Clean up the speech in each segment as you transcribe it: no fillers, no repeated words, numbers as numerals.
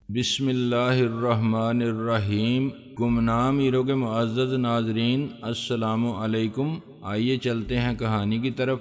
بسم اللہ الرحمن الرحیم۔ گمنام ہیرو کے معزز ناظرین، السلام علیکم۔ آئیے چلتے ہیں کہانی کی طرف۔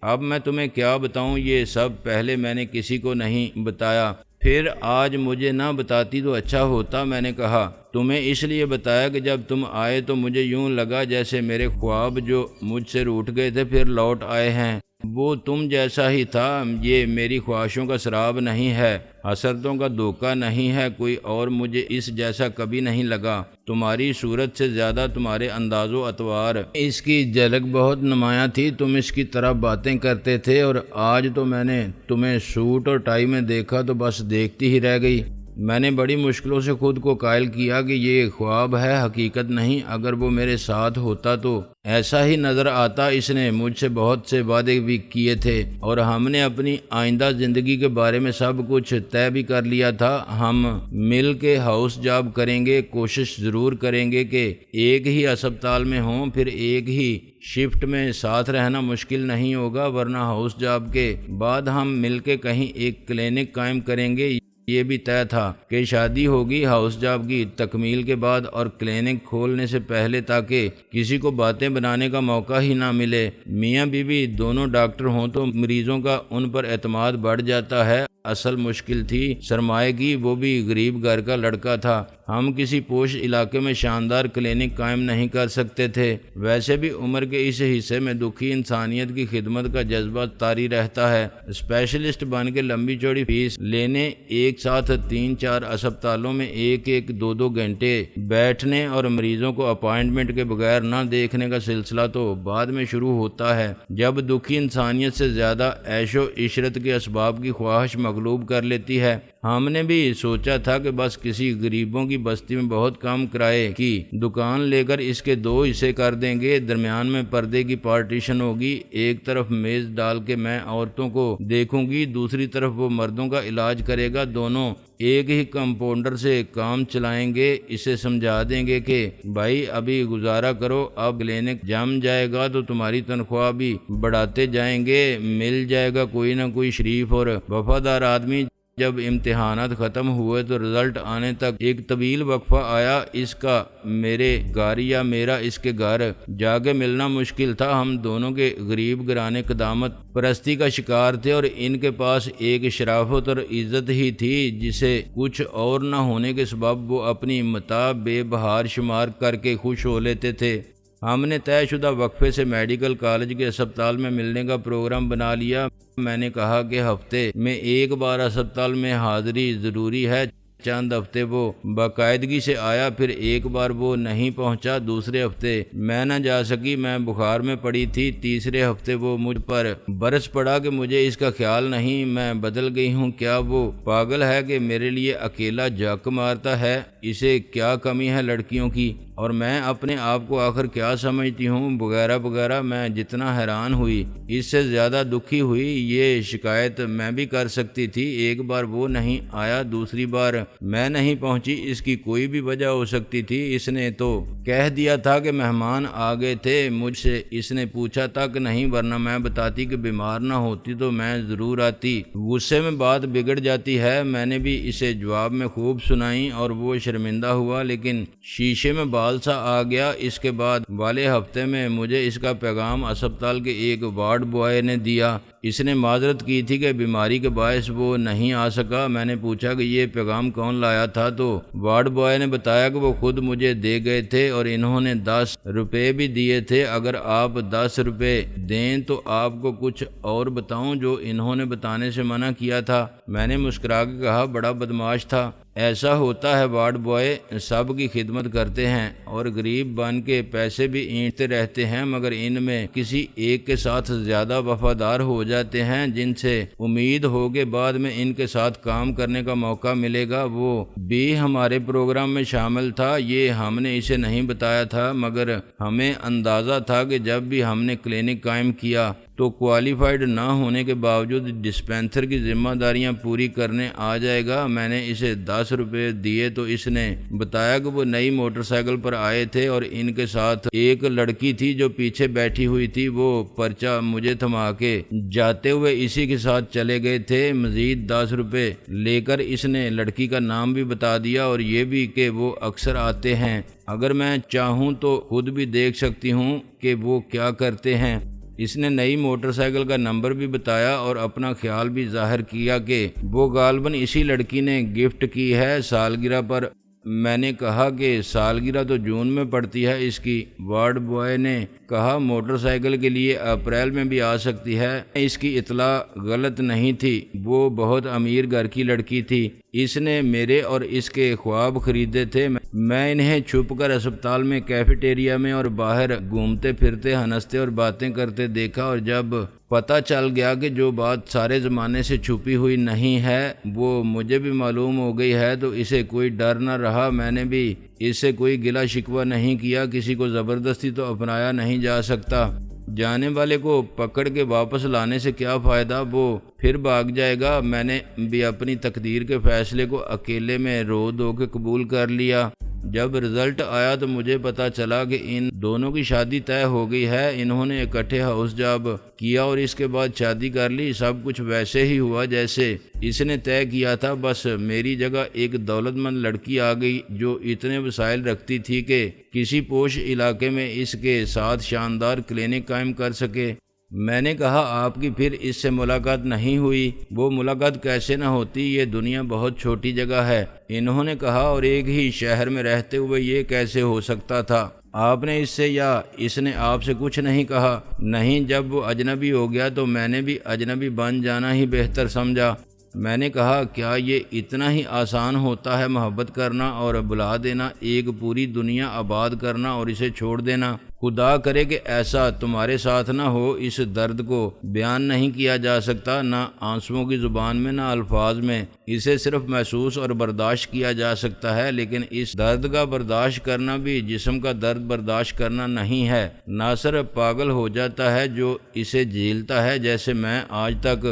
اب میں تمہیں کیا بتاؤں، یہ سب پہلے میں نے کسی کو نہیں بتایا، پھر آج مجھے نہ بتاتی تو اچھا ہوتا۔ میں نے کہا تمہیں اس لیے بتایا کہ جب تم آئے تو مجھے یوں لگا جیسے میرے خواب جو مجھ سے روٹھ گئے تھے پھر لوٹ آئے ہیں، وہ تم جیسا ہی تھا۔ یہ میری خواہشوں کا سراب نہیں ہے، حسرتوں کا دھوکہ نہیں ہے، کوئی اور مجھے اس جیسا کبھی نہیں لگا۔ تمہاری صورت سے زیادہ تمہارے انداز و اطوار، اس کی جھلک بہت نمایاں تھی۔ تم اس کی طرح باتیں کرتے تھے، اور آج تو میں نے تمہیں سوٹ اور ٹائی میں دیکھا تو بس دیکھتی ہی رہ گئی۔ میں نے بڑی مشکلوں سے خود کو قائل کیا کہ یہ خواب ہے، حقیقت نہیں۔ اگر وہ میرے ساتھ ہوتا تو ایسا ہی نظر آتا۔ اس نے مجھ سے بہت سے وعدے بھی کیے تھے، اور ہم نے اپنی آئندہ زندگی کے بارے میں سب کچھ طے بھی کر لیا تھا۔ ہم مل کے ہاؤس جاب کریں گے، کوشش ضرور کریں گے کہ ایک ہی ہسپتال میں ہوں، پھر ایک ہی شفٹ میں ساتھ رہنا مشکل نہیں ہوگا، ورنہ ہاؤس جاب کے بعد ہم مل کے کہیں ایک کلینک قائم کریں گے۔ یہ بھی طے تھا کہ شادی ہوگی ہاؤس جاب کی تکمیل کے بعد اور کلینک کھولنے سے پہلے، تاکہ کسی کو باتیں بنانے کا موقع ہی نہ ملے۔ میاں بیوی دونوں ڈاکٹر ہوں تو مریضوں کا ان پر اعتماد بڑھ جاتا ہے۔ اصل مشکل تھی سرمایہ کی، وہ بھی غریب گھر کا لڑکا تھا۔ ہم کسی پوش علاقے میں شاندار کلینک قائم نہیں کر سکتے تھے۔ ویسے بھی عمر کے اس حصے میں دکھی انسانیت کی خدمت کا جذبہ طاری رہتا ہے۔ اسپیشلسٹ بن کے لمبی چوڑی فیس لینے، ایک ساتھ 3-4 اسپتالوں میں ایک 2 گھنٹے بیٹھنے، اور مریضوں کو اپائنٹمنٹ کے بغیر نہ دیکھنے کا سلسلہ تو بعد میں شروع ہوتا ہے، جب دکھی انسانیت سے زیادہ عیش و عشرت کے اسباب کی خواہش مغلوب کر لیتی ہے۔ ہم نے بھی سوچا تھا کہ بس کسی غریبوں کی بستی میں بہت کم کرائے کی دکان لے کر اس کے 2 حصے کر دیں گے۔ درمیان میں پردے کی پارٹیشن ہوگی، ایک طرف میز ڈال کے میں عورتوں کو دیکھوں گی، دوسری طرف وہ مردوں کا علاج کرے گا۔ دونوں ایک ہی کمپاؤنڈر سے کام چلائیں گے۔ اسے سمجھا دیں گے کہ بھائی ابھی گزارا کرو، اب کلینک جم جائے گا تو تمہاری تنخواہ بھی بڑھاتے جائیں گے، مل جائے گا کوئی نہ کوئی شریف اور وفادار آدمی۔ جب امتحانات ختم ہوئے تو رزلٹ آنے تک ایک طویل وقفہ آیا۔ اس کا میرے گھر یا میرا اس کے گھر جا کے ملنا مشکل تھا۔ ہم دونوں کے غریب گھرانے قدامت پرستی کا شکار تھے، اور ان کے پاس ایک شرافت اور عزت ہی تھی جسے کچھ اور نہ ہونے کے سبب وہ اپنی متاع بے بہار شمار کر کے خوش ہو لیتے تھے۔ ہم نے طے شدہ وقفے سے میڈیکل کالج کے اسپتال میں ملنے کا پروگرام بنا لیا۔ میں نے کہا کہ ہفتے میں ایک بار اسپتال میں حاضری ضروری ہے۔ چند ہفتے وہ باقاعدگی سے آیا، پھر ایک بار وہ نہیں پہنچا۔ دوسرے ہفتے میں نہ جا سکی، میں بخار میں پڑی تھی۔ تیسرے ہفتے وہ مجھ پر برس پڑا کہ مجھے اس کا خیال نہیں، میں بدل گئی ہوں، کیا وہ پاگل ہے کہ میرے لیے اکیلا جھک مارتا ہے، اسے کیا کمی ہے لڑکیوں کی، اور میں اپنے آپ کو آخر کیا سمجھتی ہوں، وغیرہ وغیرہ۔ میں جتنا حیران ہوئی اس سے زیادہ دکھی ہوئی۔ یہ شکایت میں بھی کر سکتی تھی، ایک بار وہ نہیں آیا، دوسری بار میں نہیں پہنچی، اس کی کوئی بھی وجہ ہو سکتی تھی۔ اس نے تو کہہ دیا تھا کہ مہمان آ گئے تھے، مجھ سے اس نے پوچھا تک نہیں، ورنہ میں بتاتی کہ بیمار نہ ہوتی تو میں ضرور آتی۔ غصے میں بات بگڑ جاتی ہے۔ میں نے بھی اسے جواب میں خوب سنائی، اور وہ شرمندہ ہوا، لیکن شیشے میں بال سا آ گیا۔ اس کے بعد والے ہفتے میں مجھے اس کا پیغام اسپتال کے ایک وارڈ بوائے نے دیا۔ اس نے معذرت کی تھی کہ بیماری کے باعث وہ نہیں آ سکا۔ میں نے پوچھا کہ یہ پیغام کون لایا تھا، تو وارڈ بوائے نے بتایا کہ وہ خود مجھے دے گئے تھے، اور انہوں نے 10 روپے بھی دیے تھے۔ اگر آپ 10 روپے دیں تو آپ کو کچھ اور بتاؤں جو انہوں نے بتانے سے منع کیا تھا۔ میں نے مسکرا کے کہا بڑا بدمعاش تھا۔ ایسا ہوتا ہے، وارڈ بوائے سب کی خدمت کرتے ہیں اور غریب بن کے پیسے بھی اینٹتے رہتے ہیں، مگر ان میں کسی ایک کے ساتھ زیادہ وفادار ہو جاتے ہیں، جن سے امید ہو کہ بعد میں ان کے ساتھ کام کرنے کا موقع ملے گا۔ وہ بھی ہمارے پروگرام میں شامل تھا۔ یہ ہم نے اسے نہیں بتایا تھا، مگر ہمیں اندازہ تھا کہ جب بھی ہم نے کلینک قائم کیا تو کوالیفائڈ نہ ہونے کے باوجود ڈسپینسر کی ذمہ داریاں پوری کرنے آ جائے گا۔ میں نے اسے 10 روپے دیے تو اس نے بتایا کہ وہ نئی موٹر سائیکل پر آئے تھے اور ان کے ساتھ ایک لڑکی تھی جو پیچھے بیٹھی ہوئی تھی۔ وہ پرچہ مجھے تھما کے جاتے ہوئے اسی کے ساتھ چلے گئے تھے۔ مزید 10 روپے لے کر اس نے لڑکی کا نام بھی بتا دیا اور یہ بھی کہ وہ اکثر آتے ہیں، اگر میں چاہوں تو خود بھی دیکھ سکتی ہوں کہ وہ کیا کرتے ہیں۔ اس نے نئی موٹر سائیکل کا نمبر بھی بتایا اور اپنا خیال بھی ظاہر کیا کہ وہ غالباً اسی لڑکی نے گفٹ کی ہے سالگرہ پر۔ میں نے کہا کہ سالگرہ تو جون میں پڑتی ہے اس کی۔ وارڈ بوائے نے کہا موٹر سائیکل کے لیے اپریل میں بھی آ سکتی ہے۔ اس کی اطلاع غلط نہیں تھی، وہ بہت امیر گھر کی لڑکی تھی۔ اس نے میرے اور اس کے خواب خریدے تھے۔ میں انہیں چھپ کر اسپتال میں، کیفیٹیریا میں اور باہر گھومتے پھرتے ہنستے اور باتیں کرتے دیکھا، اور جب پتہ چل گیا کہ جو بات سارے زمانے سے چھپی ہوئی نہیں ہے وہ مجھے بھی معلوم ہو گئی ہے تو اسے کوئی ڈر نہ رہا۔ میں نے بھی اس سے کوئی گلہ شکوہ نہیں کیا، کسی کو زبردستی تو اپنایا نہیں جا سکتا۔ جانے والے کو پکڑ کے واپس لانے سے کیا فائدہ، وہ پھر بھاگ جائے گا۔ میں نے بھی اپنی تقدیر کے فیصلے کو اکیلے میں رو دھو کے قبول کر لیا۔ جب رزلٹ آیا تو مجھے پتا چلا کہ ان دونوں کی شادی طے ہو گئی ہے۔ انہوں نے اکٹھے ہاؤس جاب کیا اور اس کے بعد شادی کر لی۔ سب کچھ ویسے ہی ہوا جیسے اس نے طے کیا تھا، بس میری جگہ ایک دولت مند لڑکی آ گئی جو اتنے وسائل رکھتی تھی کہ کسی پوش علاقے میں اس کے ساتھ شاندار کلینک قائم کر سکے۔ میں نے کہا آپ کی پھر اس سے ملاقات نہیں ہوئی؟ وہ ملاقات کیسے نہ ہوتی، یہ دنیا بہت چھوٹی جگہ ہے۔ انہوں نے کہا اور ایک ہی شہر میں رہتے ہوئے یہ کیسے ہو سکتا تھا؟ آپ نے اس سے یا اس نے آپ سے کچھ نہیں کہا؟ نہیں، جب وہ اجنبی ہو گیا تو میں نے بھی اجنبی بن جانا ہی بہتر سمجھا۔ میں نے کہا کیا یہ اتنا ہی آسان ہوتا ہے محبت کرنا اور بلا دینا، ایک پوری دنیا آباد کرنا اور اسے چھوڑ دینا؟ خدا کرے کہ ایسا تمہارے ساتھ نہ ہو۔ اس درد کو بیان نہیں کیا جا سکتا، نہ آنسوؤں کی زبان میں نہ الفاظ میں۔ اسے صرف محسوس اور برداشت کیا جا سکتا ہے، لیکن اس درد کا برداشت کرنا بھی جسم کا درد برداشت کرنا نہیں ہے۔ ناصر پاگل ہو جاتا ہے جو اسے جھیلتا ہے۔ جیسے آج تک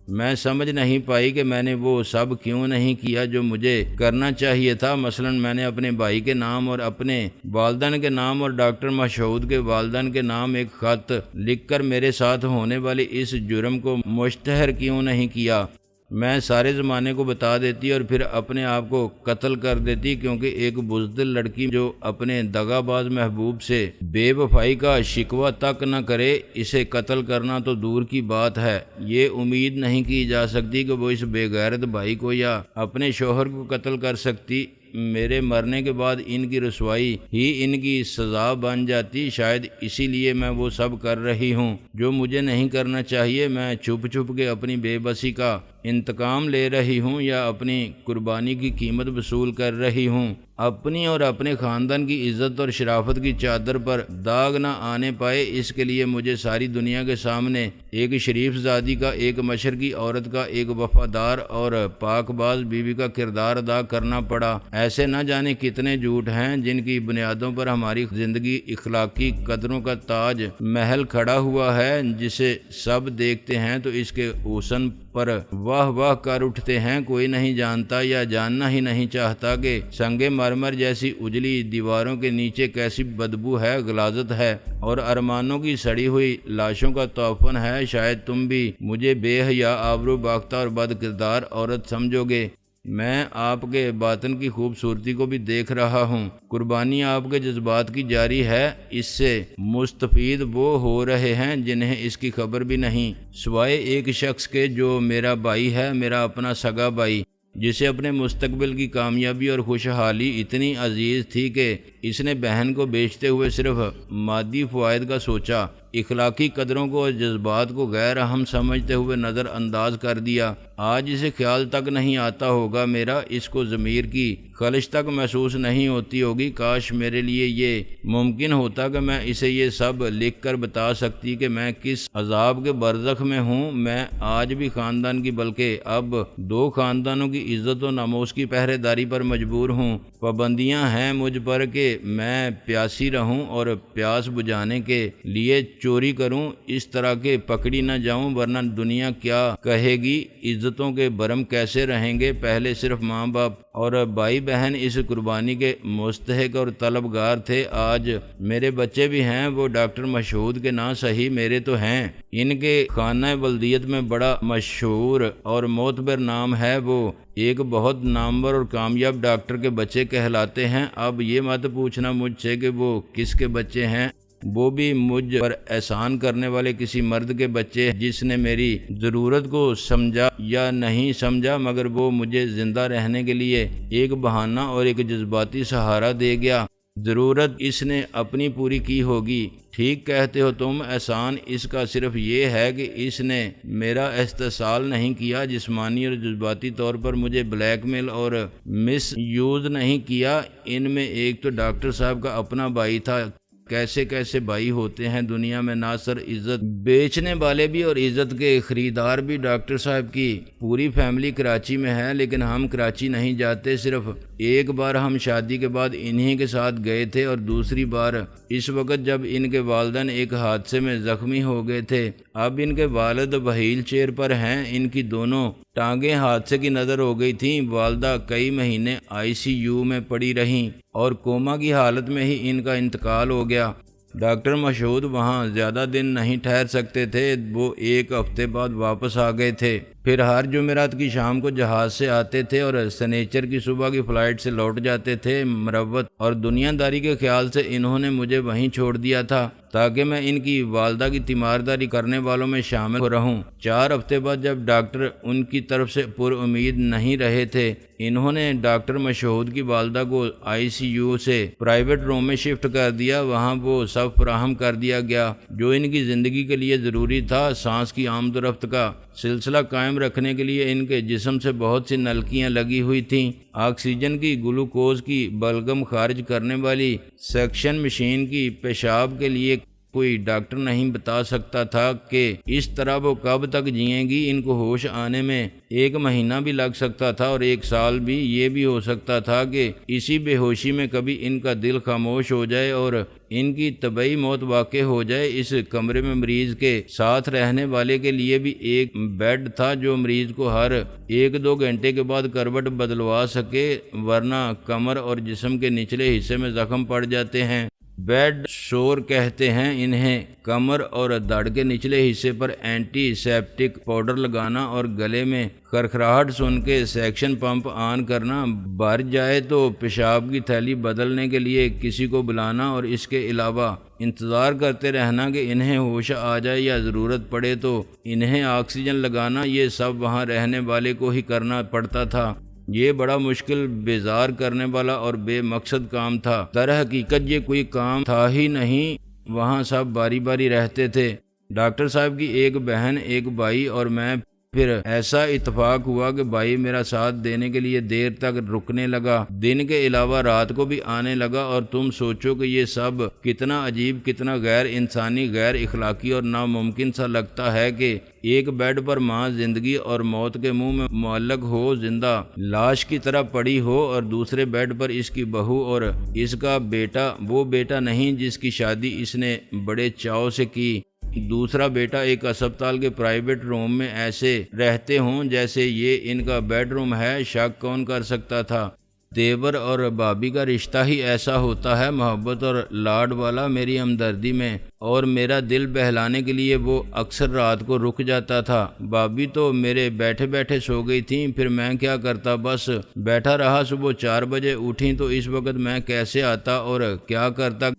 میں سمجھ نہیں پائی کہ میں نے وہ سب کیوں نہیں کیا جو مجھے کرنا چاہیے تھا۔ مثلا میں نے اپنے بھائی کے نام اور اپنے والدین کے نام اور ڈاکٹر مسعود کے والدین کے نام ایک خط لکھ کر میرے ساتھ ہونے والے اس جرم کو مشتہر کیوں نہیں کیا؟ میں سارے زمانے کو بتا دیتی اور پھر اپنے آپ کو قتل کر دیتی، کیونکہ ایک بزدل لڑکی جو اپنے دغا باز محبوب سے بے وفائی کا شکوہ تک نہ کرے، اسے قتل کرنا تو دور کی بات ہے۔ یہ امید نہیں کی جا سکتی کہ وہ اس بے غیرت بھائی کو یا اپنے شوہر کو قتل کر سکتی۔ میرے مرنے کے بعد ان کی رسوائی ہی ان کی سزا بن جاتی۔ شاید اسی لیے میں وہ سب کر رہی ہوں جو مجھے نہیں کرنا چاہیے۔ میں چھپ چھپ کے اپنی بے بسی کا انتقام لے رہی ہوں یا اپنی قربانی کی قیمت وصول کر رہی ہوں۔ اپنی اور اپنے خاندان کی عزت اور شرافت کی چادر پر داغ نہ آنے پائے، اس کے لیے مجھے ساری دنیا کے سامنے ایک شریف زادی کا، ایک مشرقی عورت کا، ایک وفادار اور پاک باز بیوی کا کردار ادا کرنا پڑا۔ ایسے نہ جانے کتنے جھوٹ ہیں جن کی بنیادوں پر ہماری زندگی اخلاقی قدروں کا تاج محل کھڑا ہوا ہے، جسے سب دیکھتے ہیں تو اس کے حسن پر واہ واہ کر اٹھتے ہیں۔ کوئی نہیں جانتا یا جاننا ہی نہیں چاہتا کہ سنگ مرمر جیسی اجلی دیواروں کے نیچے کیسی بدبو ہے، غلاظت ہے اور ارمانوں کی سڑی ہوئی لاشوں کا توفن ہے۔ شاید تم بھی مجھے بے حیا، آبرو باختہ اور بد کردار عورت سمجھو گے۔ میں آپ کے باطن کی خوبصورتی کو بھی دیکھ رہا ہوں۔ قربانی آپ کے جذبات کی جاری ہے۔ اس سے مستفید وہ ہو رہے ہیں جنہیں اس کی خبر بھی نہیں، سوائے ایک شخص کے جو میرا بھائی ہے، میرا اپنا سگا بھائی، جسے اپنے مستقبل کی کامیابی اور خوشحالی اتنی عزیز تھی کہ اس نے بہن کو بیچتے ہوئے صرف مادی فوائد کا سوچا، اخلاقی قدروں کو اور جذبات کو غیر اہم سمجھتے ہوئے نظر انداز کر دیا۔ آج اسے خیال تک نہیں آتا ہوگا میرا، اس کو ضمیر کی خلش تک محسوس نہیں ہوتی ہوگی۔ کاش میرے لیے یہ ممکن ہوتا کہ میں اسے یہ سب لکھ کر بتا سکتی کہ میں کس عذاب کے برزخ میں ہوں۔ میں آج بھی خاندان کی بلکہ اب 2 خاندانوں کی عزت و ناموس کی پہرے داری پر مجبور ہوں۔ پابندیاں ہیں مجھ پر کہ میں پیاسی رہوں اور پیاس بجھانے کے لیے چوری کروں، اس طرح کے پکڑی نہ جاؤں، ورنہ دنیا کیا کہے گی، عزتوں کے برم کیسے رہیں گے۔ پہلے صرف ماں باپ اور بھائی بہن اس قربانی کے مستحق اور طلبگار تھے، آج میرے بچے بھی ہیں، وہ ڈاکٹر مسعود کے نہ صحیح میرے تو ہیں۔ ان کے خانہ ولدیت میں بڑا مشہور اور معتبر نام ہے، وہ ایک بہت نامور اور کامیاب ڈاکٹر کے بچے کہلاتے ہیں۔ اب یہ مت پوچھنا مجھ سے کہ وہ کس کے بچے ہیں، وہ بھی مجھ پر احسان کرنے والے کسی مرد کے بچے جس نے میری ضرورت کو سمجھا یا نہیں سمجھا، مگر وہ مجھے زندہ رہنے کے لیے ایک بہانہ اور ایک جذباتی سہارا دے گیا۔ ضرورت اس نے اپنی پوری کی ہوگی۔ ٹھیک کہتے ہو تم، احسان اس کا صرف یہ ہے کہ اس نے میرا استحصال نہیں کیا، جسمانی اور جذباتی طور پر مجھے بلیک میل اور مس یوز نہیں کیا۔ ان میں ایک تو ڈاکٹر صاحب کا اپنا بھائی تھا۔ کیسے کیسے بھائی ہوتے ہیں دنیا میں، نہ صرف عزت بیچنے والے بھی اور عزت کے خریدار بھی۔ ڈاکٹر صاحب کی پوری فیملی کراچی میں ہے، لیکن ہم کراچی نہیں جاتے۔ صرف ایک بار ہم شادی کے بعد انہی کے ساتھ گئے تھے، اور دوسری بار اس وقت جب ان کے والدین ایک حادثے میں زخمی ہو گئے تھے۔ اب ان کے والد وہیل چیئر پر ہیں، ان کی دونوں ٹانگیں حادثے کی نظر ہو گئی تھیں۔ والدہ کئی مہینے ICU میں پڑی رہیں اور کوما کی حالت میں ہی ان کا انتقال ہو گیا۔ ڈاکٹر مسعود وہاں زیادہ دن نہیں ٹھہر سکتے تھے، وہ ایک ہفتے بعد واپس آ گئے تھے۔ پھر ہر جمعرات کی شام کو جہاز سے آتے تھے اور سنیچر کی صبح کی فلائٹ سے لوٹ جاتے تھے۔ مروت اور دنیا داری کے خیال سے انہوں نے مجھے وہیں چھوڑ دیا تھا تاکہ میں ان کی والدہ کی تیمارداری کرنے والوں میں شامل رہوں۔ 4 ہفتے بعد جب ڈاکٹر ان کی طرف سے پر امید نہیں رہے تھے، انہوں نے ڈاکٹر مسعود کی والدہ کو ICU سے پرائیویٹ روم میں شفٹ کر دیا۔ وہاں وہ سب فراہم کر دیا گیا جو ان کی زندگی کے لیے ضروری تھا۔ سانس کی آمد و رفت کا سلسلہ قائم رکھنے کے لیے ان کے جسم سے بہت سی نلکیاں لگی ہوئی تھیں۔ آکسیجن کی، گلوکوز کی بلغم خارج کرنے والی سیکشن مشین کی، پیشاب کے لیے کوئی ڈاکٹر نہیں بتا سکتا تھا کہ اس طرح وہ کب تک جئیں گی۔ ان کو ہوش آنے میں 1 مہینہ بھی لگ سکتا تھا اور 1 سال بھی۔ یہ بھی ہو سکتا تھا کہ اسی بے ہوشی میں کبھی ان کا دل خاموش ہو جائے اور ان کی طبعی موت واقع ہو جائے۔ اس کمرے میں مریض کے ساتھ رہنے والے کے لیے بھی ایک بیڈ تھا جو مریض کو ہر 1-2 گھنٹے کے بعد کروٹ بدلوا سکے، ورنہ کمر اور جسم کے نچلے حصے میں زخم پڑ جاتے ہیں۔ بیڈ سور کہتے ہیں انہیں۔ کمر اور دھڑ کے نچلے حصے پر اینٹی سیپٹک پاؤڈر لگانا اور گلے میں خرخراہٹ سن کے سیکشن پمپ آن کرنا۔ بھر جائے تو پیشاب کی تھیلی بدلنے کے لیے کسی کو بلانا، اور اس کے علاوہ انتظار کرتے رہنا کہ انہیں ہوش آ جائے یا ضرورت پڑے تو انہیں آکسیجن لگانا۔ یہ سب وہاں رہنے والے کو ہی کرنا پڑتا تھا۔ یہ بڑا مشکل، بیزار کرنے والا اور بے مقصد کام تھا۔ در حقیقت یہ کوئی کام تھا ہی نہیں، وہاں سب باری باری رہتے تھے، ڈاکٹر صاحب کی ایک بہن، ایک بھائی اور میں۔ پھر ایسا اتفاق ہوا کہ بھائی میرا ساتھ دینے کے لیے دیر تک رکنے لگا، دن کے علاوہ رات کو بھی آنے لگا، اور تم سوچو کہ یہ سب کتنا عجیب، کتنا غیر انسانی، غیر اخلاقی اور ناممکن سا لگتا ہے کہ ایک بیڈ پر ماں زندگی اور موت کے منہ میں معلق ہو، زندہ لاش کی طرح پڑی ہو، اور دوسرے بیڈ پر اس کی بہو اور اس کا بیٹا، وہ بیٹا نہیں جس کی شادی اس نے بڑے چاؤ سے کی۔ دوسرا بیٹا ایک اسپتال کے پرائیویٹ روم میں ایسے رہتے ہوں جیسے یہ ان کا بیڈ روم ہے۔ شک کون کر سکتا تھا؟ دیور اور بھابھی کا رشتہ ہی ایسا ہوتا ہے، محبت اور لاڈ والا۔ میری ہمدردی میں اور میرا دل بہلانے کے لیے وہ اکثر رات کو رک جاتا تھا۔ بھابھی تو میرے بیٹھے بیٹھے سو گئی تھیں، پھر میں کیا کرتا، بس بیٹھا رہا۔ صبح 4 بجے اٹھیں تو اس وقت میں کیسے آتا اور کیا کرتا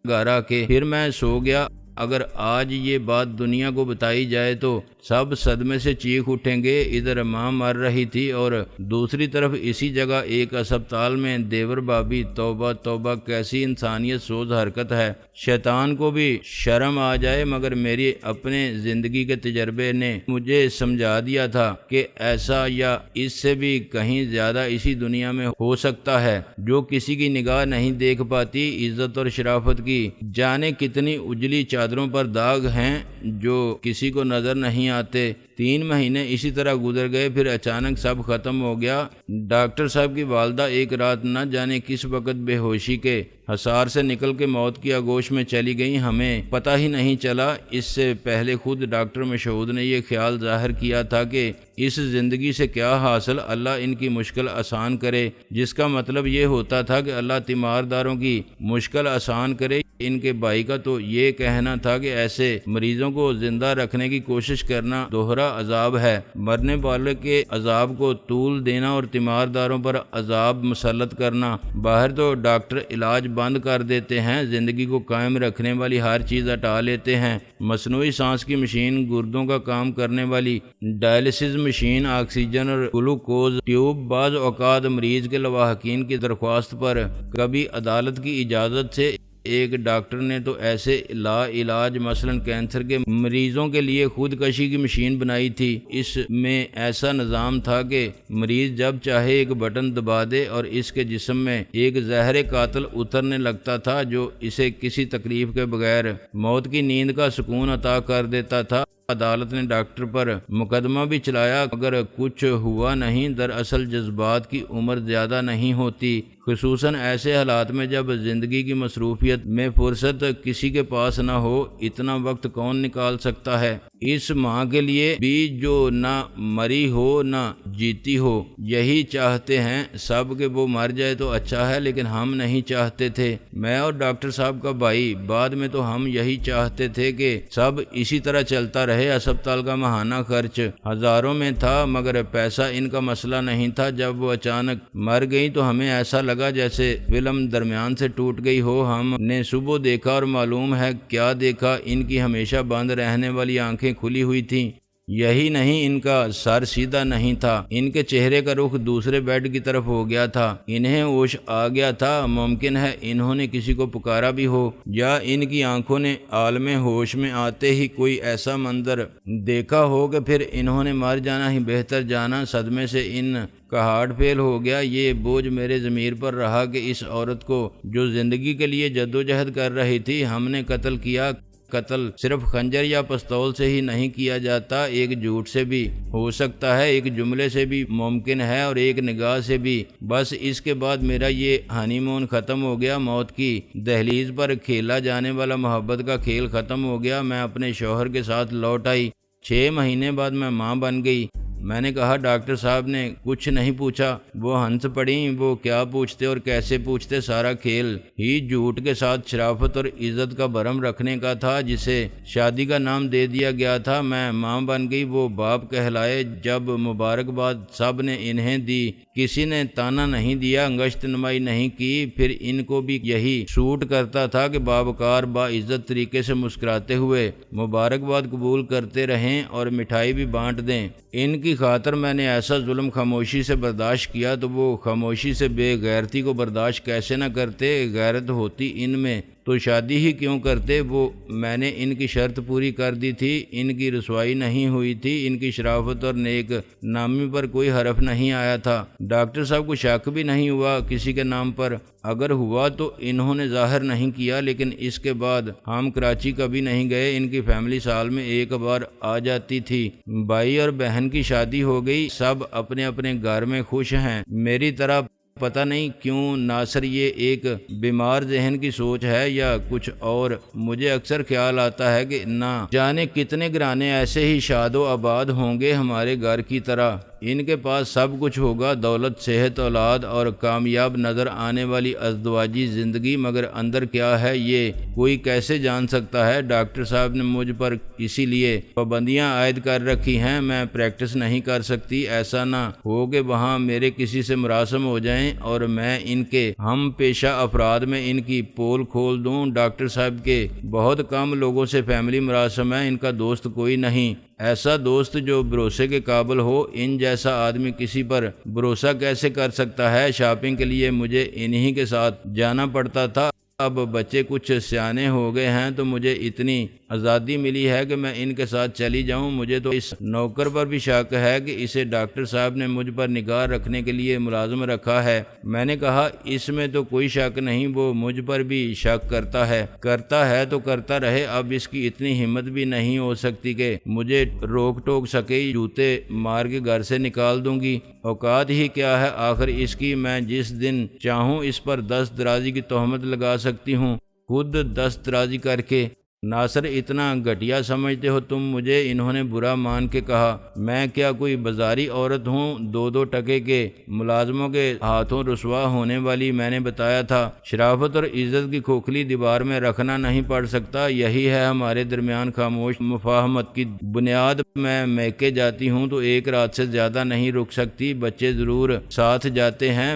گھر آ کے؟ پھر میں سو گیا۔ اگر آج یہ بات دنیا کو بتائی جائے تو سب صدمے سے چیخ اٹھیں گے۔ ادھر ماں مر رہی تھی اور دوسری طرف اسی جگہ ایک اسپتال میں دیور بھابھی۔ توبہ توبہ، کیسی انسانیت سوز حرکت ہے! شیطان کو بھی شرم آ جائے، مگر میری اپنے زندگی کے تجربے نے مجھے سمجھا دیا تھا کہ ایسا یا اس سے بھی کہیں زیادہ اسی دنیا میں ہو سکتا ہے جو کسی کی نگاہ نہیں دیکھ پاتی۔ عزت اور شرافت کی جانے کتنی اجلی چادر چادروں پر داغ ہیں جو کسی کو نظر نہیں آتے۔ 3 مہینے اسی طرح گزر گئے، پھر اچانک سب ختم ہو گیا۔ ڈاکٹر صاحب کی والدہ ایک رات نہ جانے کس وقت بے ہوشی کے حصار سے نکل کے موت کی آغوش میں چلی گئی، ہمیں پتہ ہی نہیں چلا۔ اس سے پہلے خود ڈاکٹر مسعود نے یہ خیال ظاہر کیا تھا کہ اس زندگی سے کیا حاصل، اللہ ان کی مشکل آسان کرے، جس کا مطلب یہ ہوتا تھا کہ اللہ تیمارداروں کی مشکل آسان کرے۔ ان کے بھائی کا تو یہ کہنا تھا کہ ایسے مریضوں کو زندہ رکھنے کی کوشش کرنا دوہرا عذاب ہے، مرنے والے کے عذاب کو طول دینا اور تیمارداروں پر عذاب مسلط کرنا۔ باہر تو ڈاکٹر علاج بند کر دیتے ہیں، زندگی کو قائم رکھنے والی ہر چیز ہٹا لیتے ہیں، مصنوعی سانس کی مشین، گردوں کا کام کرنے والی ڈائلسس مشین، آکسیجن اور گلوکوز ٹیوب۔ بعض اوقات مریض کے لواحقین کی درخواست پر کبھی عدالت کی اجازت سے ایک ڈاکٹر نے تو ایسے لا علاج مثلا کینسر کے مریضوں کے لیے خودکشی کی مشین بنائی تھی۔ اس میں ایسا نظام تھا کہ مریض جب چاہے ایک بٹن دبا دے اور اس کے جسم میں ایک زہر قاتل اترنے لگتا تھا جو اسے کسی تکلیف کے بغیر موت کی نیند کا سکون عطا کر دیتا تھا۔ عدالت نے ڈاکٹر پر مقدمہ بھی چلایا مگر کچھ ہوا نہیں۔ دراصل جذبات کی عمر زیادہ نہیں ہوتی، خصوصاً ایسے حالات میں جب زندگی کی مصروفیت میں فرصت کسی کے پاس نہ ہو۔ اتنا وقت کون نکال سکتا ہے اس ماں کے لیے بھی جو نہ مری ہو نہ جیتی ہو؟ یہی چاہتے ہیں سب کہ وہ مر جائے تو اچھا ہے، لیکن ہم نہیں چاہتے تھے، میں اور ڈاکٹر صاحب کا بھائی۔ بعد میں تو ہم یہی چاہتے تھے کہ سب اسی طرح چلتا رہے۔ اسپتال کا ماہانہ خرچ ہزاروں میں تھا مگر پیسہ ان کا مسئلہ نہیں تھا۔ جب وہ اچانک مر گئی تو ہمیں ایسا لگا جیسے فلم درمیان سے ٹوٹ گئی ہو۔ ہم نے صبح دیکھا اور معلوم ہے کیا دیکھا، ان کی ہمیشہ بند رہنے والی آنکھیں کھلی ہوئی تھیں۔ یہی نہیں، ان کا سر سیدھا نہیں تھا، ان کے چہرے کا رخ دوسرے بیڈ کی طرف ہو گیا تھا۔ انہیں ہوش آ گیا تھا، ممکن ہے انہوں نے کسی کو پکارا بھی ہو یا ان کی آنکھوں نے عالم ہوش میں آتے ہی کوئی ایسا منظر دیکھا ہو کہ پھر انہوں نے مر جانا ہی بہتر جانا۔ صدمے سے ان کا ہارٹ فیل ہو گیا۔ یہ بوجھ میرے ضمیر پر رہا کہ اس عورت کو جو زندگی کے لیے جدوجہد کر رہی تھی ہم نے قتل کیا۔ قتل صرف خنجر یا پستول سے ہی نہیں کیا جاتا، ایک جھوٹ سے بھی ہو سکتا ہے، ایک جملے سے بھی ممکن ہے اور ایک نگاہ سے بھی۔ بس اس کے بعد میرا یہ ہانی مون ختم ہو گیا، موت کی دہلیز پر کھیلا جانے والا محبت کا کھیل ختم ہو گیا۔ میں اپنے شوہر کے ساتھ لوٹ آئی، 6 مہینے بعد میں ماں بن گئی۔ میں نے کہا ڈاکٹر صاحب نے کچھ نہیں پوچھا، وہ ہنس پڑیں، وہ کیا پوچھتے اور کیسے پوچھتے، سارا کھیل ہی جھوٹ کے ساتھ شرافت اور عزت کا بھرم رکھنے کا تھا جسے شادی کا نام دے دیا گیا تھا۔ میں ماں بن گئی، وہ باپ کہلائے۔ جب مبارکباد سب نے انہیں دی، کسی نے تانا نہیں دیا، انگشت نمائی نہیں کی، پھر ان کو بھی یہی سوٹ کرتا تھا کہ باوقار باعزت طریقے سے مسکراتے ہوئے مبارکباد قبول کرتے رہیں اور مٹھائی بھی بانٹ دیں۔ ان کی خاطر میں نے ایسا ظلم خاموشی سے برداشت کیا تو وہ خاموشی سے بے غیرتی کو برداشت کیسے نہ کرتے؟ غیرت ہوتی ان میں تو شادی ہی کیوں کرتے؟ وہ میں نے ان کی شرط پوری کر دی تھی، ان کی رسوائی نہیں ہوئی تھی، ان کی شرافت اور نیک نامی پر کوئی حرف نہیں آیا تھا۔ ڈاکٹر صاحب کو شک بھی نہیں ہوا کسی کے نام پر، اگر ہوا تو انہوں نے ظاہر نہیں کیا۔ لیکن اس کے بعد ہم کراچی کبھی نہیں گئے، ان کی فیملی سال میں ایک بار آ جاتی تھی۔ بھائی اور بہن کی شادی ہو گئی، سب اپنے اپنے گھر میں خوش ہیں۔ میری طرح پتہ نہیں کیوں ناصر یہ ایک بیمار ذہن کی سوچ ہے یا کچھ اور، مجھے اکثر خیال آتا ہے کہ نہ جانے کتنے گھرانے ایسے ہی شاد و آباد ہوں گے ہمارے گھر کی طرح۔ ان کے پاس سب کچھ ہوگا، دولت، صحت، اولاد اور کامیاب نظر آنے والی ازدواجی زندگی، مگر اندر کیا ہے یہ کوئی کیسے جان سکتا ہے؟ ڈاکٹر صاحب نے مجھ پر اسی لیے پابندیاں عائد کر رکھی ہیں، میں پریکٹس نہیں کر سکتی۔ ایسا نہ ہو کہ وہاں میرے کسی سے مراسم ہو جائیں اور میں ان کے ہم پیشہ افراد میں ان کی پول کھول دوں۔ ڈاکٹر صاحب کے بہت کم لوگوں سے فیملی مراسم ہے، ان کا دوست کوئی نہیں، ایسا دوست جو بھروسے کے قابل ہو۔ ان جیسا آدمی کسی پر بھروسہ کیسے کر سکتا ہے؟ شاپنگ کے لیے مجھے انہی کے ساتھ جانا پڑتا تھا۔ اب بچے کچھ سیانے ہو گئے ہیں تو مجھے اتنی آزادی ملی ہے کہ میں ان کے ساتھ چلی جاؤں۔ مجھے تو اس نوکر پر بھی شک ہے کہ اسے ڈاکٹر صاحب نے مجھ پر نگاہ رکھنے کے لیے ملازم رکھا ہے۔ میں نے کہا اس میں تو کوئی شک نہیں، وہ مجھ پر بھی شک کرتا ہے تو کرتا رہے، اب اس کی اتنی ہمت بھی نہیں ہو سکتی کہ مجھے روک ٹوک سکے، جوتے مار کے گھر سے نکال دوں گی۔ اوقات ہی کیا ہے آخر اس کی، میں جس دن چاہوں اس پر دست درازی کی تہمت لگا سکتی ہوں، خود دست درازی کر کے۔ ناصر اتنا گھٹیا سمجھتے ہو تم مجھے؟ انہوں نے برا مان کے کہا۔ میں کیا کوئی بازاری عورت ہوں 2 ٹکے کے ملازموں کے ہاتھوں رسوا ہونے والی؟ میں نے بتایا تھا شرافت اور عزت کی کھوکھلی دیوار میں رکھنا نہیں پڑ سکتا، یہی ہے ہمارے درمیان خاموش مفاہمت کی بنیاد۔ میں میکے جاتی ہوں تو 1 رات سے زیادہ نہیں رک سکتی، بچے ضرور ساتھ جاتے ہیں،